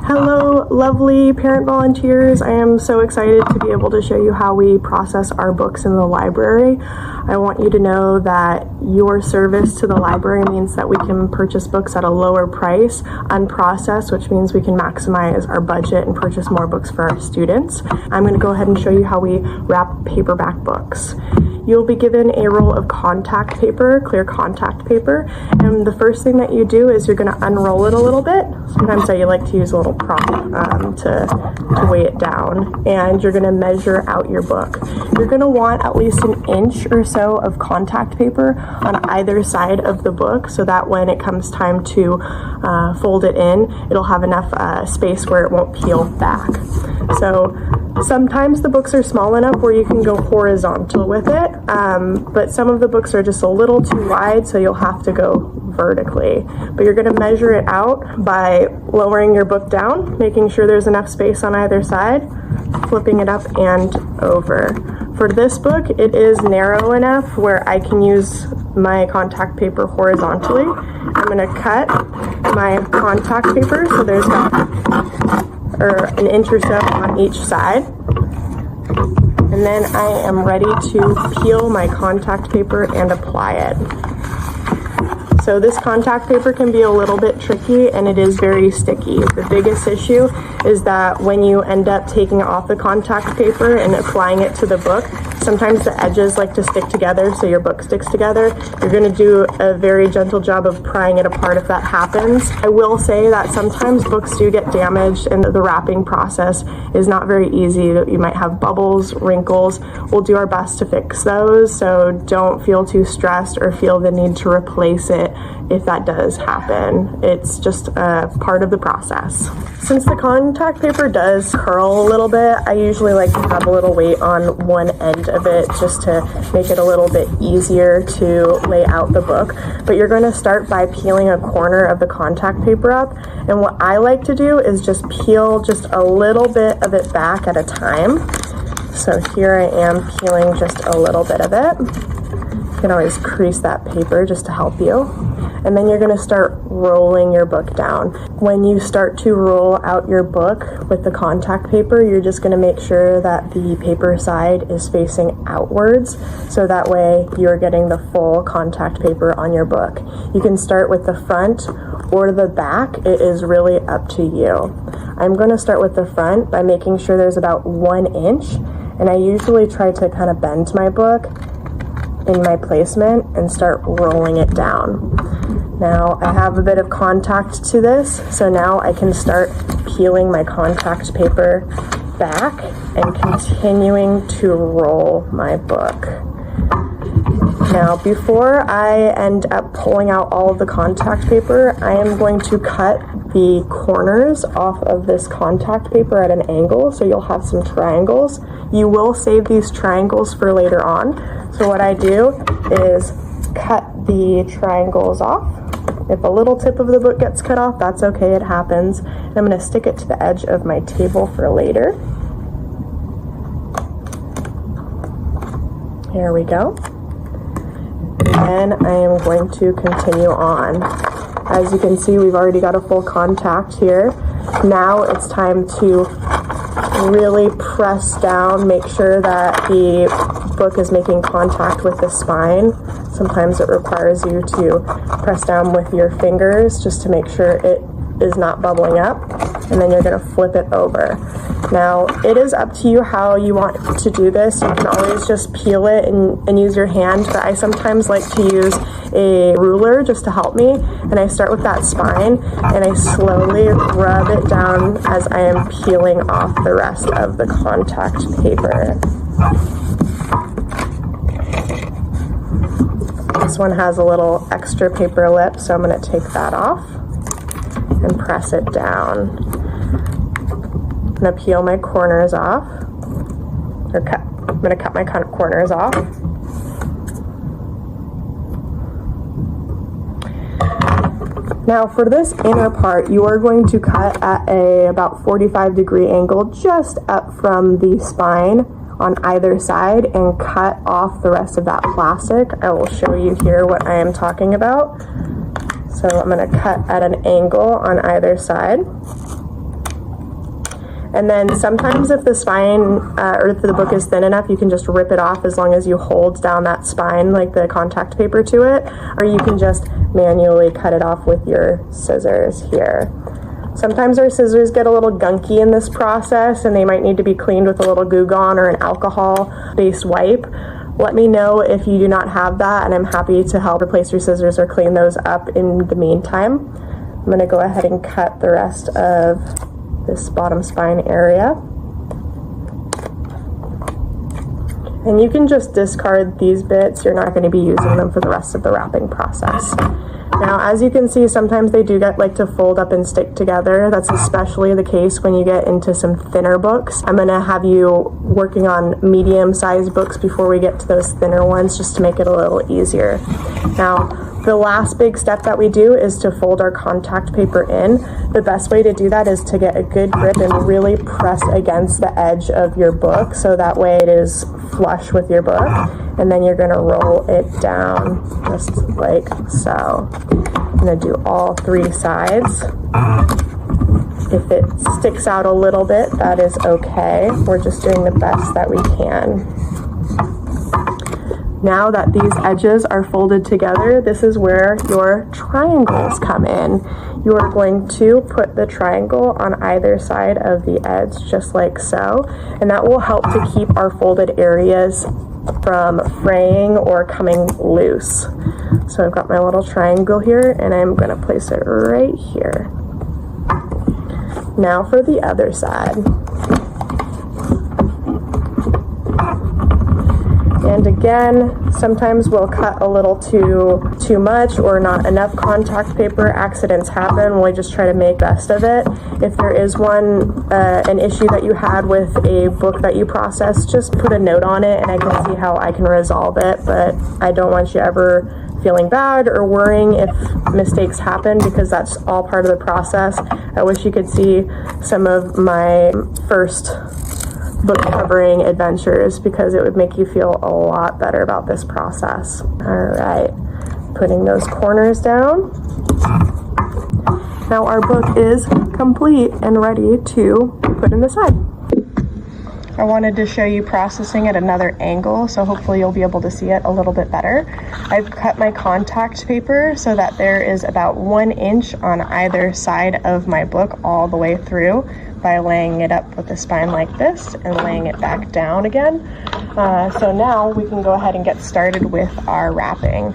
Hello, lovely parent volunteers. I am so excited to be able to show you how we process our books in the library. I want you to know that your service to the library means that we can purchase books at a lower price, unprocessed, which means we can maximize our budget and purchase more books for our students. I'm going to go ahead and show you how we wrap paperback books. You'll be given a roll of contact paper, clear contact paper, and the first thing that you do is you're going to unroll it a little bit. Sometimes I like to use a little prop to weigh it down, and you're going to measure out your book. You're going to want at least an inch or so of contact paper on either side of the book so that when it comes time to fold it in, it'll have enough space where it won't peel back. So sometimes the books are small enough where you can go horizontal with it, but some of the books are just a little too wide, so you'll have to go vertically. But you're going to measure it out by lowering your book down, making sure there's enough space on either side, flipping it up and over. For this book, it is narrow enough where I can use my contact paper horizontally. I'm going to cut my contact paper so there's an inch or so on each side. And then I am ready to peel my contact paper and apply it. So this contact paper can be a little bit tricky and it is very sticky. The biggest issue is that when you end up taking off the contact paper and applying it to the book, sometimes the edges like to stick together so your book sticks together. You're going to do a very gentle job of prying it apart if that happens. I will say that sometimes books do get damaged and the wrapping process is not very easy. You might have bubbles, wrinkles. We'll do our best to fix those, so don't feel too stressed or feel the need to replace it if that does happen. It's just a part of the process. Since the contact paper does curl a little bit, I usually like to have a little weight on one end of it just to make it a little bit easier to lay out the book. But you're going to start by peeling a corner of the contact paper up, and what I like to do is just peel just a little bit of it back at a time. So here I am peeling just a little bit of it. You can always crease that paper just to help you. And then you're going to start rolling your book down. When you start to roll out your book with the contact paper, you're just going to make sure that the paper side is facing outwards, so that way you're getting the full contact paper on your book. You can start with the front or the back. It is really up to you. I'm going to start with the front by making sure there's about 1 inch, and I usually try to kind of bend my book in my placement and start rolling it down. Now I have a bit of contact to this, so now I can start peeling my contact paper back and continuing to roll my book. Now before I end up pulling out all of the contact paper, I am going to cut the corners off of this contact paper at an angle, so you'll have some triangles. You will save these triangles for later on. So what I do is cut the triangles off. If a little tip of the book gets cut off, that's okay, it happens. And I'm going to stick it to the edge of my table for later. Here we go. And then I am going to continue on. As you can see, we've already got a full contact here. Now it's time to really press down, make sure that the book is making contact with the spine. Sometimes it requires you to press down with your fingers just to make sure it is not bubbling up, and then you're going to flip it over. Now it is up to you how you want to do this. You can always just peel it and use your hand, but I sometimes like to use a ruler just to help me, and I start with that spine and I slowly rub it down as I am peeling off the rest of the contact paper. This one has a little extra paper lip, so I'm going to take that off and press it down. I'm going to peel my corners off, I'm going to cut my corners off. Now for this inner part, you are going to cut at about 45-degree angle just up from the spine on either side and cut off the rest of that plastic. I will show you here what I am talking about. So I'm going to cut at an angle on either side. And then sometimes if the spine or if the book is thin enough, you can just rip it off as long as you hold down that spine, like the contact paper to it, or you can just manually cut it off with your scissors here. Sometimes our scissors get a little gunky in this process and they might need to be cleaned with a little Goo Gone or an alcohol-based wipe. Let me know if you do not have that, and I'm happy to help replace your scissors or clean those up in the meantime. I'm going to go ahead and cut the rest of this bottom spine area. And you can just discard these bits. You're not going to be using them for the rest of the wrapping process. Now, as you can see, sometimes they do like to fold up and stick together. That's especially the case when you get into some thinner books. I'm going to have you working on medium-sized books before we get to those thinner ones, just to make it a little easier. Now, the last big step that we do is to fold our contact paper in. The best way to do that is to get a good grip and really press against the edge of your book, so that way it is flush with your book. And then you're going to roll it down just like so. I'm going to do all 3 sides. If it sticks out a little bit, that is okay. We're just doing the best that we can. Now that these edges are folded together, this is where your triangles come in. You are going to put the triangle on either side of the edge, just like so, and that will help to keep our folded areas from fraying or coming loose. So I've got my little triangle here, and I'm going to place it right here. Now for the other side. And again, sometimes we'll cut a little too much or not enough contact paper. Accidents happen. We'll just try to make the best of it. If there is an issue that you had with a book that you processed, just put a note on it and I can see how I can resolve it. But I don't want you ever feeling bad or worrying if mistakes happen, because that's all part of the process. I wish you could see some of my first book covering adventures, because it would make you feel a lot better about this process. All right, putting those corners down. Now our book is complete and ready to put in the side. I wanted to show you processing at another angle, so hopefully you'll be able to see it a little bit better. I've cut my contact paper so that there is about 1 inch on either side of my book all the way through, by laying it up with the spine like this and laying it back down again. So now we can go ahead and get started with our wrapping.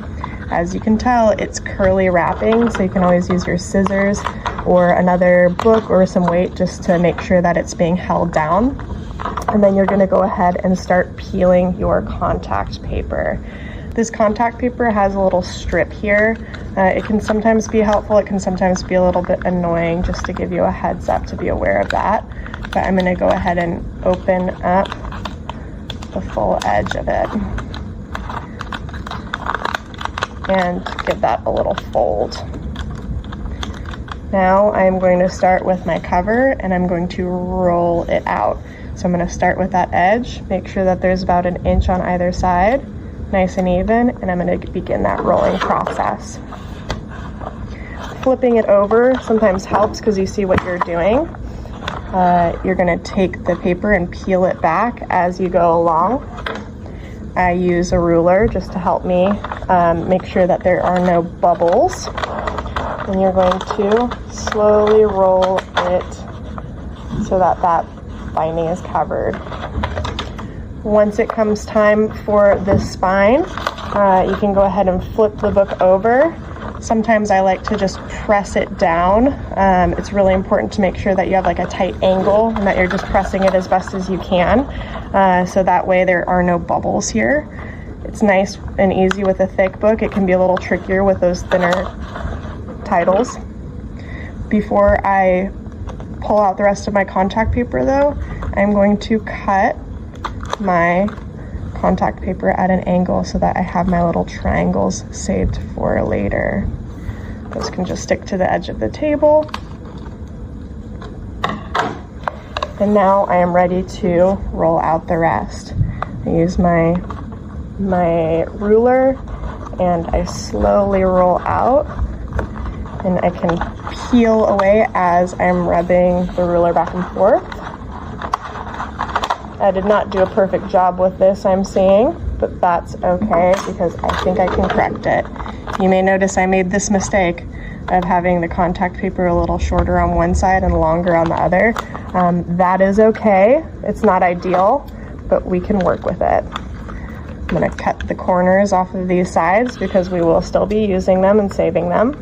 As you can tell, it's curly wrapping, so you can always use your scissors or another book or some weight just to make sure that it's being held down. And then you're going to go ahead and start peeling your contact paper. This contact paper has a little strip here. It can sometimes be helpful, it can sometimes be a little bit annoying, just to give you a heads up to be aware of that. But I'm going to go ahead and open up the full edge of it and give that a little fold. Now I'm going to start with my cover and I'm going to roll it out. So I'm going to start with that edge, make sure that there's about 1 inch on either side, nice and even, and I'm going to begin that rolling process. Flipping it over sometimes helps because you see what you're doing. You're going to take the paper and peel it back as you go along. I use a ruler just to help me make sure that there are no bubbles. And you're going to slowly roll it so that that binding is covered. Once it comes time for the spine, you can go ahead and flip the book over. Sometimes I like to just press it down. It's really important to make sure that you have like a tight angle and that you're just pressing it as best as you can, so that way there are no bubbles here. It's nice and easy with a thick book. It can be a little trickier with those thinner titles. Before I pull out the rest of my contact paper though, I'm going to cut my contact paper at an angle so that I have my little triangles saved for later. Those can just stick to the edge of the table. And now I am ready to roll out the rest. I use my ruler and I slowly roll out, and I can peel away as I'm rubbing the ruler back and forth. I did not do a perfect job with this, I'm seeing, but that's okay because I think I can correct it. You may notice I made this mistake of having the contact paper a little shorter on one side and longer on the other. That is okay. It's not ideal, but we can work with it. I'm going to cut the corners off of these sides because we will still be using them and saving them.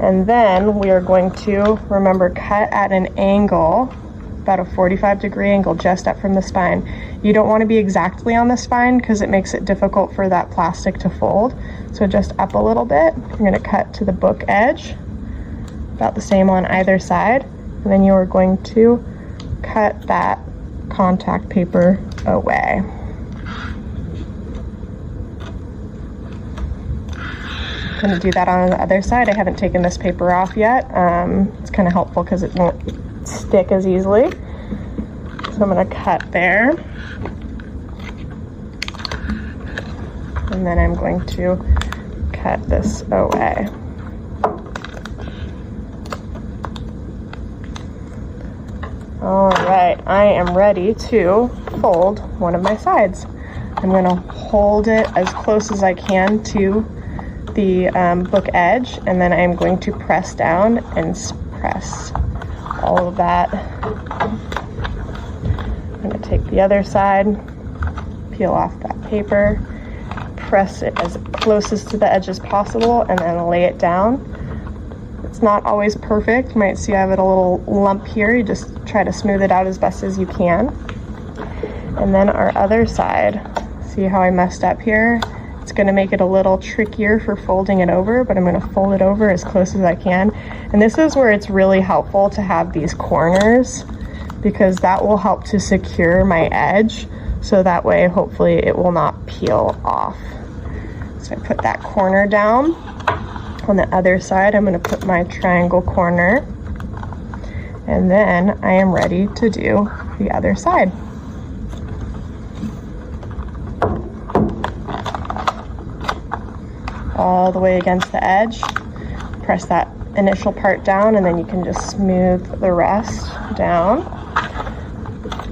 And then we are going to, remember, cut at an angle, about a 45-degree angle just up from the spine. You don't want to be exactly on the spine because it makes it difficult for that plastic to fold. So just up a little bit. You're going to cut to the book edge, about the same on either side. And then you are going to cut that contact paper away. I'm going to do that on the other side. I haven't taken this paper off yet. It's kind of helpful because it won't stick as easily. So I'm going to cut there. And then I'm going to cut this away. All right, I am ready to fold one of my sides. I'm going to hold it as close as I can to the book edge, and then I'm going to press down and press all of that. I'm going to take the other side, peel off that paper, press it as close as to the edge as possible, and then lay it down. It's not always perfect. You might see I have a little lump here. You just try to smooth it out as best as you can. And then our other side, see how I messed up here? It's going to make it a little trickier for folding it over, but I'm going to fold it over as close as I can. And this is where it's really helpful to have these corners, because that will help to secure my edge, so that way hopefully it will not peel off. So I put that corner down. On the other side, I'm going to put my triangle corner, and then I am ready to do the other side. All the way against the edge, press that initial part down, and then you can just smooth the rest down.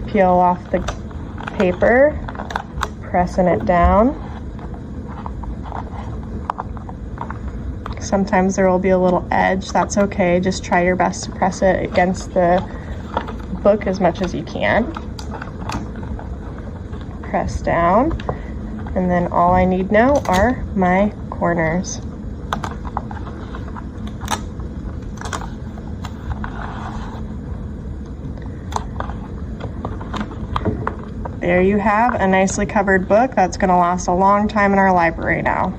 Peel off the paper, pressing it down. Sometimes there will be a little edge, that's okay. Just try your best to press it against the book as much as you can. Press down, and then all I need now are my corners. There you have a nicely covered book that's going to last a long time in our library now.